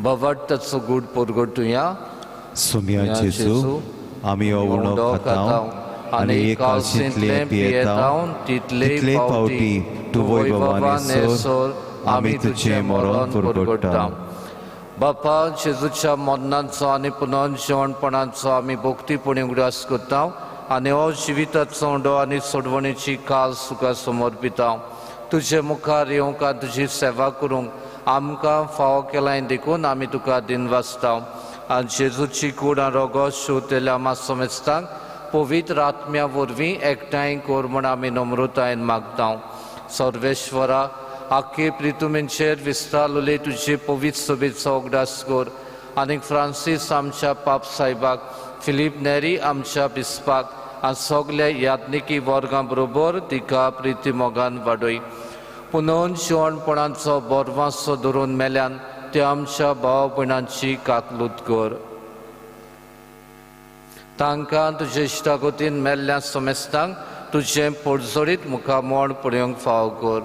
बावाटाचो गूड परगटुया. सुम्या जेजू, आमी हो उणो खातां आनी एक काळशींतले पियेतां तितले फावटी तूं वैभवान येसोर आमी तुजें मरण परगट्टा. बापा जेजूच्या मरणाचो आनी पुनर्जीवणपणाचो आमी भोक्तीपणी उगडास करता आनी हो जिविताचो उंडो आनी सोडवणेची काल्स तुका समर्पिता. तुजे मुखार येवंक आनी तुजी सेवा करूंक आमकां फावो केलाय देखून आमी तुका दिनवासता. आनी जेजूची कूड आनी रोगत शिंवतेल्या आमा सोमेस्तांक पवित्र आत्म्या वरवीं एकठांय कोर म्हूण आमी नम्रतायेन मागता. सर्वेश्वरा, आख्खे प्रितुमेंचेर विस्तारलेली तुजी पवित्र सभेचो उगडास कर. आनीक फ्रांसीस आमच्या पाप साहेबाक, फिलीप नेरी आमच्या बिस्पाक आनी सगल्या यात्निकी वर्गां बरोबर तिका प्रिती मोगान वाडय. पुनर्जीवणपणाचो बोरवांसो धरून मेल्यान ते आमच्या भाव भयणांची काकलूत कर. तांकां तुजे इश्टागतीन मेल्ल्या सोमेस्तांक तुजें पडझडीत मुखामोड पळोवंक फाव कर.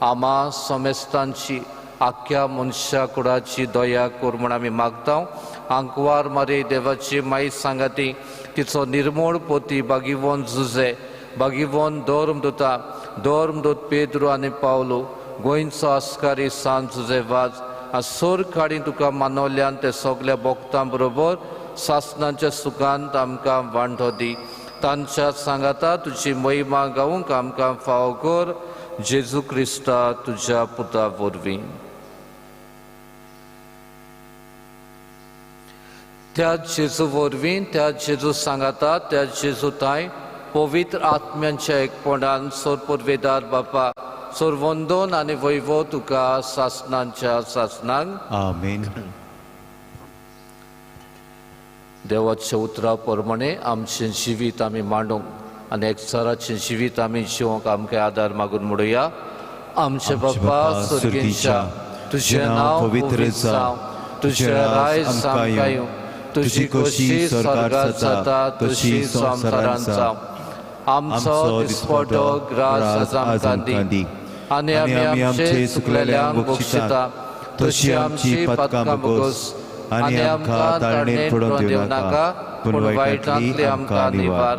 आमा सोमेस्तांची आख्या मनशा कुळाची दया कर म्हूण आमी मागता. आंकवार मारी देवाची माई सांगाती, तिचो निर्मळ पोती बागिवोन जुजे, बागिवोन धर्मदूत पेद्रो आनी पावलो, गोंयचो आस्कारी सांत जुजे वाज, सोर काडी तुका मानवल्यान ते सगल्या भक्तां बरोबर सासणाच्या सुखांत आमकां वांटो दी तांच्या सांगाता तुजी महिमा गावूंक आमकां फावो कर जेजू क्रिस्ता तुज्या पुता वरवीं त्या जेजू वरवीं त्या जेजू सांगाता त्या जेजू ताय पवित्र आत्म्यांच्या एकपणान सोरपुरवेदार बापा सोरवंदोन आनी वैभव तुका सासणांच्या सासणांक आमेन. देवाच्या उतरा प्रमाणे आमचें जिवीत आमी मांडूंक आनी एकचाराचें जिवीत आमी जिवंक आमकां आदार मागून म्हणुया. आमचे बापा सुर्गीच्या तुजें नांव पवित्र जावं तुजें रायज आमकां येवं तुजी कशी स्वर्गांत जाता तशी संवसारांत जावं. आमचो दिसपटो ग्रास आमकां दी आनी आमी आमचे चुकलेल्यांक बक्षिता तशी आमची पातकां बगोस आनी आमकां ताळणेंत पडूंक दिवं नाका पूण वायटांतली आमकां निवार.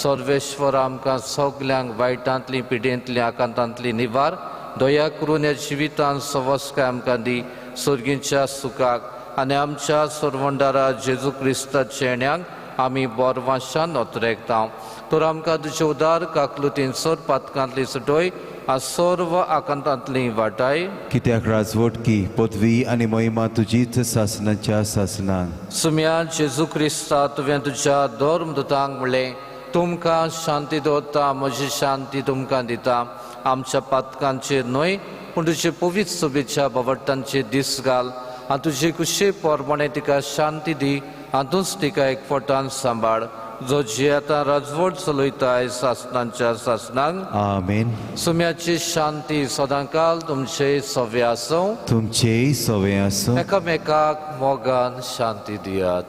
सर्वेश्वर आमकां सगल्यांक वायटांतली पिडेंतली आकांतांतली निवार. दया करून ह्या जिवितांत सवस्काय आमकां दी सुर्गीच्या सुखाक आनी आमच्या सोरवंडारा जेजू क्रिस्ताच्या येण्याक आमी बोरवाशान नोतरेकतांव. तर आमकां तुजे उदार काकलुतींसर पातकांतली सुटोय आ सर्व आकांतांतली वाटाय. कित्याक राजवटकी पदवी आनी महिमा तुजीच सासणाच्या सासणान. सुम्या जेजू क्रिस्ता तुवें तुज्या धर्मदुतांक म्हणलें तुमकां शांती दवरता म्हजी शांती तुमकां दिता. आमच्या पातकांचेर न्हय पूण तुजे पवित्र सोबेच्या बावटांचेर दीस घाल आनी तुजे कुशे पोरमाणे तिका शांती दी आनी तूंच तिका एकवटान सांबाळ जो जी आतां राजवट चलयताय सासणांच्या सासणांक. आमेन. सुम्याची शांती सदांकाल तुमचे सवे आसूं. तुमचेय सवे आसूं. एकामेकाक मोगान शांती दियात.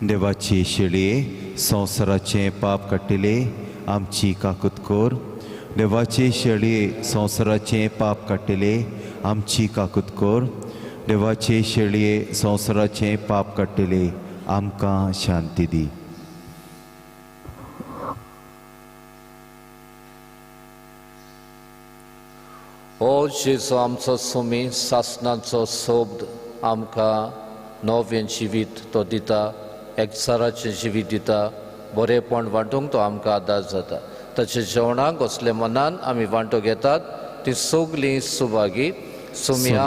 देवाची शेळये संवसाराचें पाप काडटले आमची काकूत कोर. देवाचे शेळये संवसाराचें पाप काडटले आमची काकूत कोर. देवाचे शेळये संवसाराचें पाप काडटले आमकां शांती दी. ओ जेजू आमचो सुमी सासणाचो सोबद आमकां नवें जिवीत तो दिता एकचाराचें जिवीत दिता. बरेपण वांटूंक तो आमकां आदार जाता. ताच्या जेवणाक असले मनान आमी वांटो घेतात ती सगलीं सुभागी. सुम्या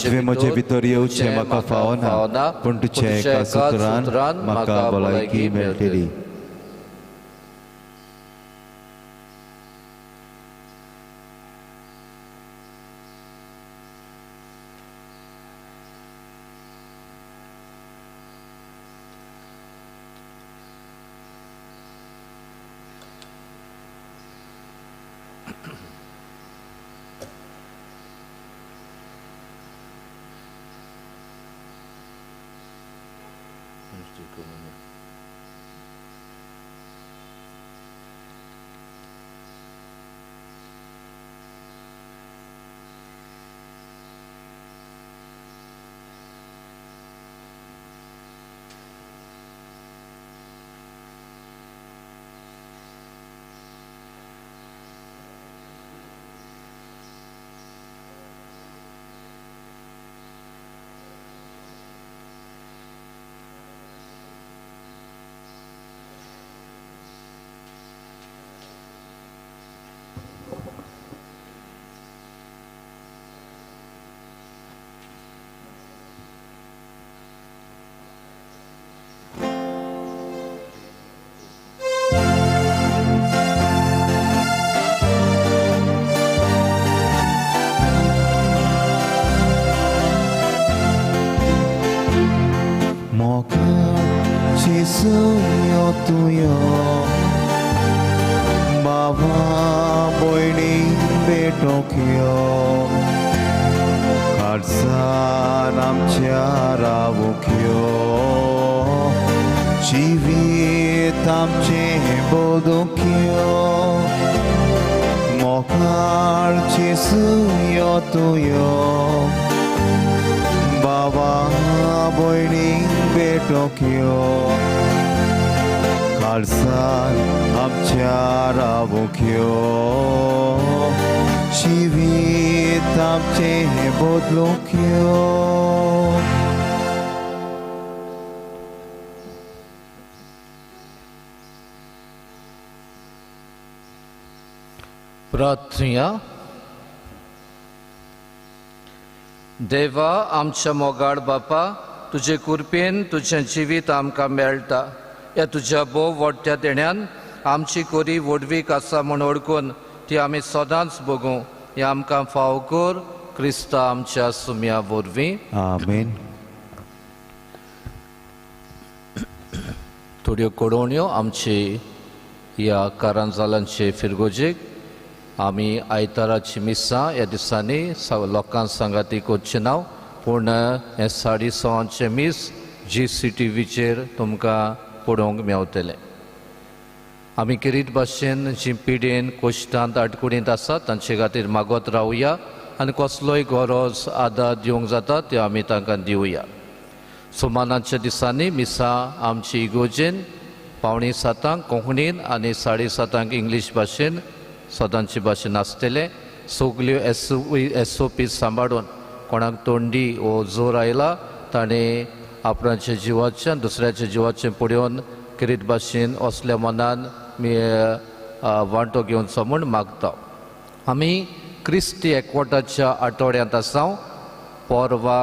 तुवें म्हजे भितर येवचें म्हाका फावना पूण तुज्या एका सुत्रान म्हाका भलायकी मेळटली. Jesuyo tuyo Baba boyni betokyo Karsan amच्या रावुक्यो जिवीत आमचे बोदुक्यो मोकार जेsuyo tuyo Baba boyni betokyo 말산 암차 라보켜 시위 탐체 보длок혀 प्रार्थना. देवा आमच्या मोगाळ बापा, तुजे कुरपेन तुझें जिवीत आमकां मेळटा. ह्या तुज्या बोव व्हडट्या देण्यान आमची कोरी वडवीक आसा म्हूण ओळखून ती आमी सदांच बगूं हें आमकां फाव कर. क्रिस्ता आमच्या सुम्या वरवीं. आमेन. थोड्यो कोडोवण्यो आमची ह्या कारांजालांचे फिरगोजेक. आमी आयताराची मिसां ह्या दिसांनी लोकांक सांगातीक वचचें ना, पूण हें 6:30 मीस GCTVचेर तुमकां पळोवंक मेवतलें. आमी किरीत भाशेन जी पिडेन कोश्टांत आडकुडींत आसा तांचे खातीर मागोत रावया आनी कसलोय गरज आदार दिवंक जाता त्यो आमी तांकां दिवया. सुमानाच्या दिसांनी मिसां आमची इगोजेन 6:45 कोंकणीन आनी 7:30 इंग्लीश भाशेन सदांची भाशेन आसतले. सगल्यो SOP सांबाळून कोणाक तोंडी वो जोर आयला ताणें आपणाच्या जिवाच्यान दुसऱ्याच्या जिवाचें पळोवन किरीत भाशेन असल्या मनान वांटो घेवचो म्हूण मागता. आमी क्रिस्ती एकवटाच्या आठवड्यांत आसा. परवा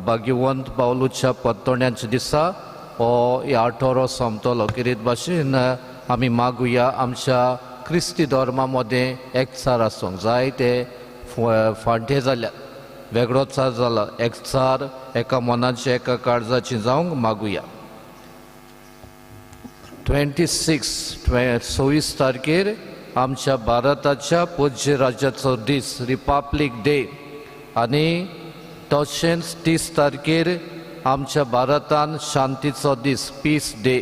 भाग्यवंत पावलूच्या परतोण्याच्या दिसा हो आठवडो सोंपतलो. किरीत भाशेन आमी मागुया आमच्या क्रिस्ती धर्मा मदें एकचार आसूंक जाय. ते फांटे जाल्यात, वेगळोचार जाला, एकचार एका मनाची एका काळजाची जावंक मागुया. 26 तारखेर आमच्या भारताच्या पूज्य राज्याचो दीस रिपब्लीक डे आनी तशेंच 30 तारखेर आमच्या भारतान शांतीचो दीस पीस डे.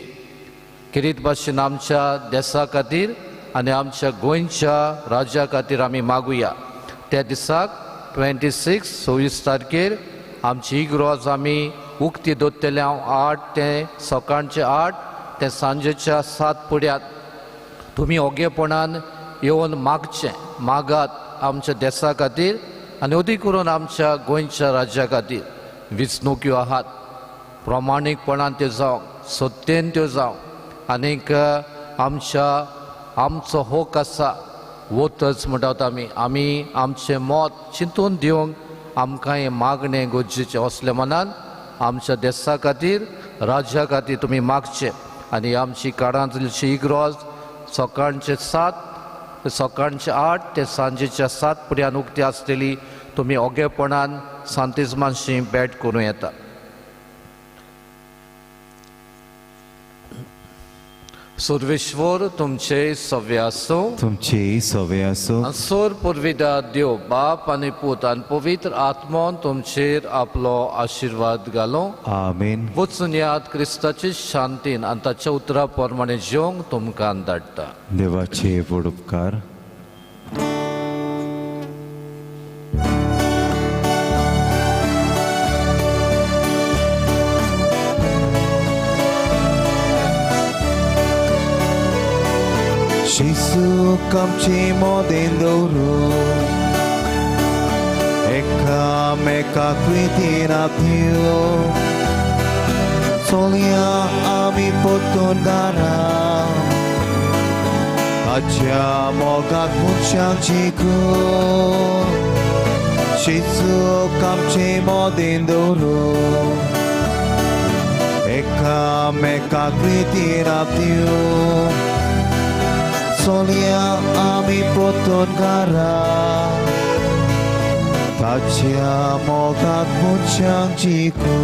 किरीत भाशेन आमच्या देशा खातीर आनी आमच्या गोंयच्या राज्या खातीर आमी मागुया. त्या दिसाक 26 तारखेर आमची इग्रोज आमी उक्ती दवरतले. 8 ते सकाळचे 8 ते सांजेच्या 7 फुड्यात तुमी ओगेपणान येवन मागात आमच्या देशा खातीर आनी अदीक करून आमच्या गोंयच्या राज्या खातीर. वेंचणुक्यो आहात, प्रमाणीकपणान त्यो जावं, सत्तेन त्यो जावं आनीक आमचो होक आसा वोटर्स म्हणटात आमी आमचें मत चिंतून दिवंक आमकां हें मागणें गरजेचें. असल्या मनान आमच्या देशा खातीर राज्या खातीर तुमी मागचें. आनी आमची काळांतली इग्रोज सकाळचे 8 ते सांजेच्या 7 फुड्यान उक्ती आसतली. तुमी ओगेपणान सांतिस्मानशी भेट करूं येता. सर्वेश्वर तुमचे सव्य आसूं. तुमची सवय असो. सोर पुर्विदा देव बाप आनी पूत आनी पवित्र आत्मोन तुमचेर आपलो आशिर्वाद घालो. आमेन. वचून याद क्रिस्ताची शांतीन आनी ताच्या उतरा प्रमाणे जेवंक तुमकां धाडटा. देवाचे व्हड उपकार. Gesù kamchi moden doru Meka kritina Dio Solia ami potun dara Aja mogat muchang chiku Gesù kamchi moden doru Meka kritina Dio Solia ami potun gara Tacia mogat muchang chiku